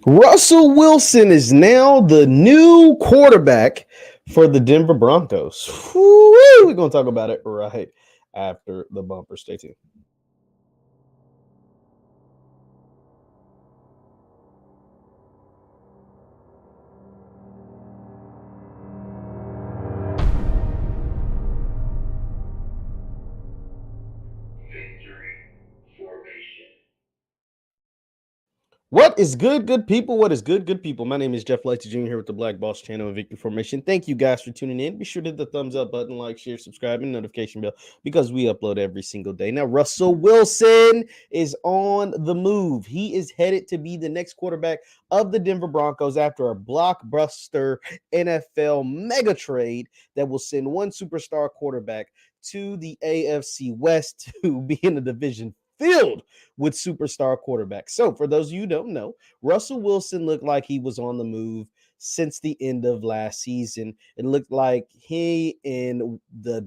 Russell Wilson is now the new quarterback for the Denver Broncos. Woo-wee! We're going to talk about it right after the bumper. Stay tuned. What is good, good people? What is good, good people? My name is JeffLightsyJr. here with the Black Boss channel and Victory Formation. Thank you guys for tuning in. Be sure to hit the thumbs up button, like, share, subscribe, and notification bell because we upload every single day. Now, Russell Wilson is on the move. He is headed to be the next quarterback of the Denver Broncos after a blockbuster NFL mega trade that will send one superstar quarterback to the AFC West to be in the division filled with superstar quarterbacks. So, for those of you who don't know, Russell Wilson looked like he was on the move since the end of last season. It looked like he and the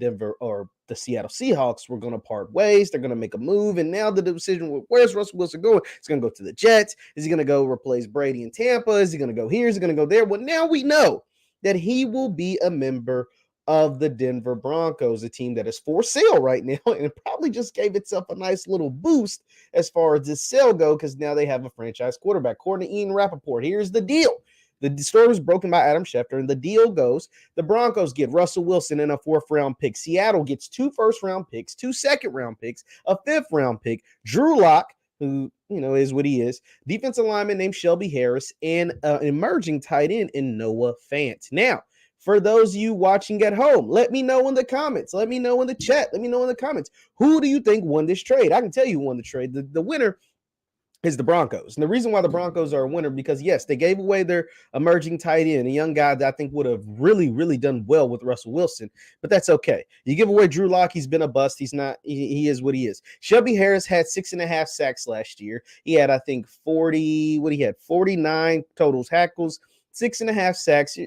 Seattle Seahawks were going to part ways. They're going to make a move. And now the decision, where's Russell Wilson going? He's going to go to the Jets. Is he going to go replace Brady in Tampa? Is he going to go here? Is he going to go there? Well, now we know that he will be a member of the Denver Broncos, a team that is for sale right now, and it probably just gave itself a nice little boost as far as this sale go, because now they have a franchise quarterback. According to Ian Rappaport, here's the deal. The story was broken by Adam Schefter, and the deal goes, the Broncos get Russell Wilson in a 4th-round pick. Seattle gets 2 first-round picks, 2 second-round picks, a 5th-round pick, Drew Lock, who, is what he is, defensive lineman named Shelby Harris, and an emerging tight end in Noah Fant. Now, for those of you watching at home, let me know in the comments. Let me know in the chat. Let me know in the comments. Who do you think won this trade? I can tell you who won the trade. The winner is the Broncos. And the reason why the Broncos are a winner, because yes, they gave away their emerging tight end, a young guy that I think would have really, really done well with Russell Wilson, but that's okay. You give away Drew Lock, he's been a bust. He's not, he is what he is. Shelby Harris had 6.5 sacks last year. He had, I think, 49 total tackles, 6.5 sacks.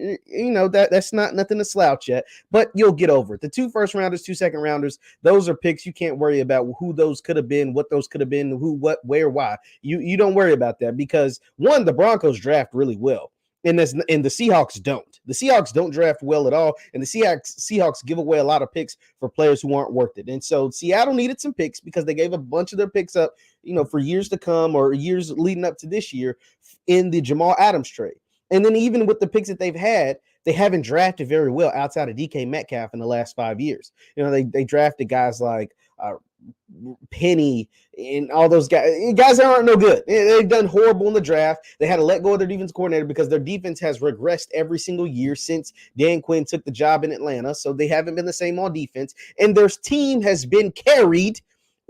That's not nothing to slouch at, but you'll get over it. The 2 first-rounders, 2 second-rounders, those are picks. You can't worry about who those could have been, what those could have been, who, what, where, why. You don't worry about that because, one, the Broncos draft really well. And the Seahawks don't. The Seahawks don't draft well at all, and the Seahawks give away a lot of picks for players who aren't worth it. And so Seattle needed some picks because they gave a bunch of their picks up, for years to come or years leading up to this year in the Jamal Adams trade. And then even with the picks that they've had, they haven't drafted very well outside of DK Metcalf in the last 5 years. They drafted guys like Penny and all those guys that aren't no good. They've done horrible in the draft. They had to let go of their defense coordinator because their defense has regressed every single year since Dan Quinn took the job in Atlanta. So they haven't been the same on defense. And their team has been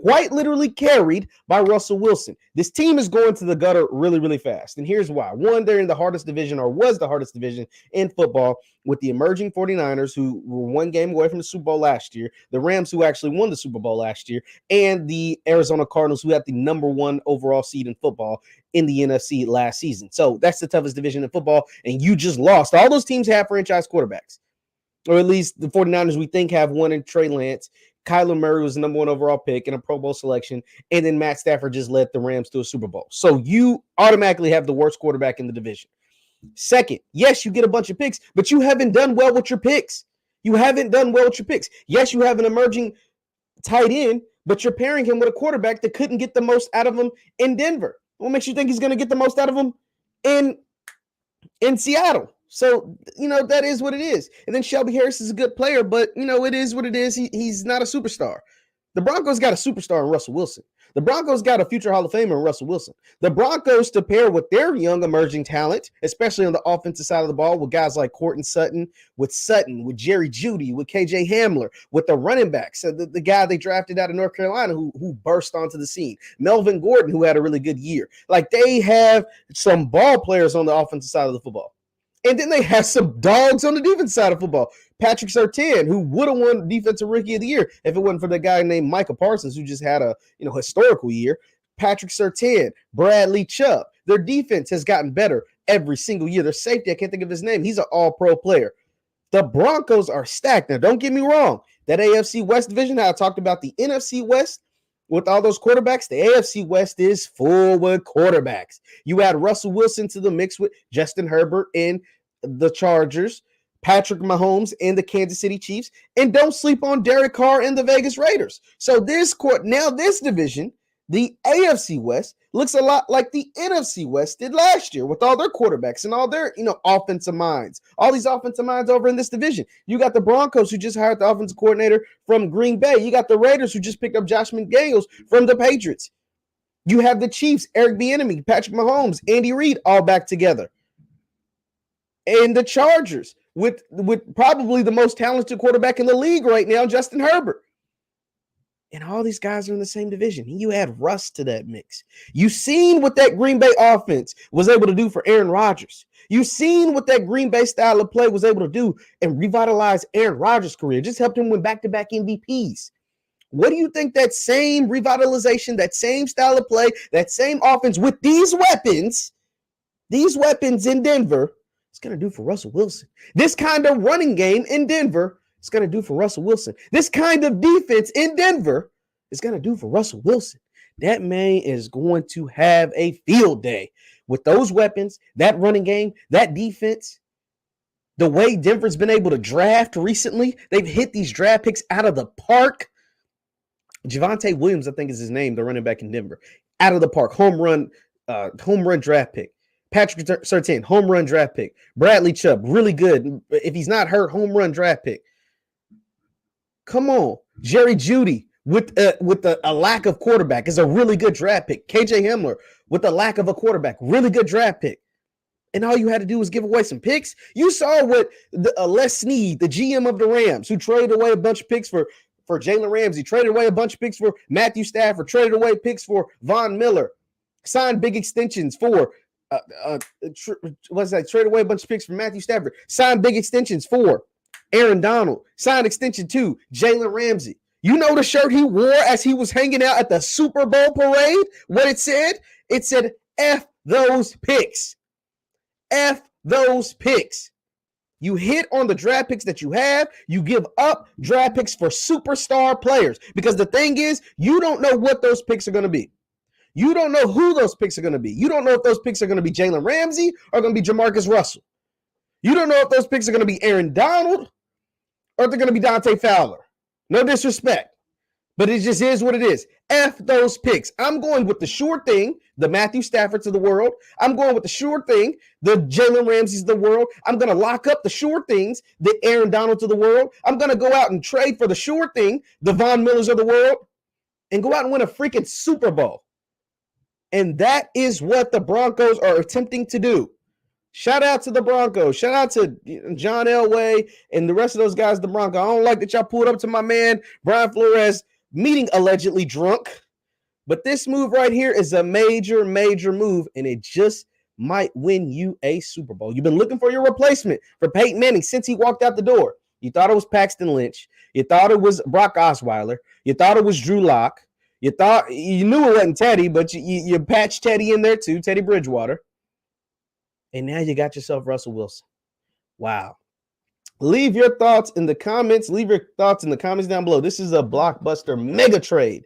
quite literally carried by Russell Wilson. This team is going to the gutter really, really fast. And here's why. One, they're in the hardest division, or was the hardest division in football, with the emerging 49ers, who were 1 game away from the Super Bowl last year, the Rams, who actually won the Super Bowl last year, and the Arizona Cardinals, who had the number 1 overall seed in football in the NFC last season. So that's the toughest division in football, and you just lost. All those teams have franchise quarterbacks, or at least the 49ers we think have one in Trey Lance. Kyler Murray was the number 1 overall pick and a Pro Bowl selection, and then Matt Stafford just led the Rams to a Super Bowl. So you automatically have the worst quarterback in the division. Second, yes, you get a bunch of picks, but you haven't done well with your picks. Yes, you have an emerging tight end, but you're pairing him with a quarterback that couldn't get the most out of him in Denver. What makes you think he's going to get the most out of him in Seattle? So, that is what it is. And then Shelby Harris is a good player, but, it is what it is. He's not a superstar. The Broncos got a superstar in Russell Wilson. The Broncos got a future Hall of Famer in Russell Wilson. The Broncos, to pair with their young emerging talent, especially on the offensive side of the ball, with guys like Courtland Sutton, with Jerry Jeudy, with KJ Hamler, with the running backs, the guy they drafted out of North Carolina who burst onto the scene, Melvin Gordon, who had a really good year. Like, they have some ball players on the offensive side of the football. And then they have some dogs on the defense side of football. Patrick Surtain, who would have won Defensive Rookie of the Year if it wasn't for the guy named Micah Parsons, who just had a historical year. Patrick Surtain, Bradley Chubb. Their defense has gotten better every single year. Their safety, I can't think of his name. He's an all-pro player. The Broncos are stacked. Now, don't get me wrong. That AFC West division, how I talked about the NFC West, with all those quarterbacks, the AFC West is full with quarterbacks. You add Russell Wilson to the mix with Justin Herbert and the Chargers, Patrick Mahomes and the Kansas City Chiefs, and don't sleep on Derek Carr and the Vegas Raiders. So this division, the AFC West, looks a lot like the NFC West did last year with all their quarterbacks and all their, offensive minds. All these offensive minds over in this division. You got the Broncos, who just hired the offensive coordinator from Green Bay. You got the Raiders, who just picked up Josh McDaniels from the Patriots. You have the Chiefs, Eric Bieniemy, Patrick Mahomes, Andy Reid, all back together. And the Chargers with probably the most talented quarterback in the league right now, Justin Herbert. And all these guys are in the same division. And you add Russ to that mix. You've seen what that Green Bay offense was able to do for Aaron Rodgers. You've seen what that Green Bay style of play was able to do and revitalize Aaron Rodgers' career. Just helped him win back-to-back MVPs. What do you think that same revitalization, that same style of play, that same offense with these weapons in Denver, is going to do for Russell Wilson? This kind of running game in Denver, it's going to do for Russell Wilson. This kind of defense in Denver is going to do for Russell Wilson. That man is going to have a field day with those weapons, that running game, that defense. The way Denver's been able to draft recently, they've hit these draft picks out of the park. Javonte Williams, I think is his name, the running back in Denver. Out of the park, home run draft pick. Patrick Surtain, home run draft pick. Bradley Chubb, really good. If he's not hurt, home run draft pick. Come on. Jerry Jeudy with a lack of quarterback is a really good draft pick. KJ Hamler with a lack of a quarterback, really good draft pick. And all you had to do was give away some picks. You saw what Les Snead, the GM of the Rams, who traded away a bunch of picks for Jalen Ramsey, traded away a bunch of picks for Matthew Stafford, traded away picks for Von Miller, signed big extensions for traded away a bunch of picks for Matthew Stafford, signed big extensions for Aaron Donald, signed extension to Jalen Ramsey. You know the shirt he wore as he was hanging out at the Super Bowl parade? What it said? It said, F those picks. F those picks. You hit on the draft picks that you have. You give up draft picks for superstar players. Because the thing is, you don't know what those picks are going to be. You don't know who those picks are going to be. You don't know if those picks are going to be Jalen Ramsey or going to be Jamarcus Russell. You don't know if those picks are going to be Aaron Donald or if they're going to be Dante Fowler. No disrespect, but it just is what it is. F those picks. I'm going with the sure thing, the Matthew Staffords of the world. I'm going with the sure thing, the Jalen Ramseys of the world. I'm going to lock up the sure things, the Aaron Donalds of the world. I'm going to go out and trade for the sure thing, the Von Millers of the world, and go out and win a freaking Super Bowl. And that is what the Broncos are attempting to do. Shout out to the Broncos. Shout out to John Elway and the rest of those guys, the Broncos. I don't like that y'all pulled up to my man, Brian Flores, meeting allegedly drunk. But this move right here is a major, major move, and it just might win you a Super Bowl. You've been looking for your replacement for Peyton Manning since he walked out the door. You thought it was Paxton Lynch. You thought it was Brock Osweiler. You thought it was Drew Lock. You knew it wasn't Teddy, but you patched Teddy in there too, Teddy Bridgewater. And now you got yourself Russell Wilson. Wow. Leave your thoughts in the comments. Leave your thoughts in the comments down below. This is a blockbuster mega trade.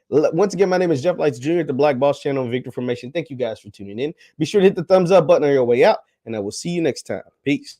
Once again, my name is JeffLightsJr. at the Black Boss Channel, Victor Formation. Thank you guys for tuning in. Be sure to hit the thumbs up button on your way out, and I will see you next time. Peace.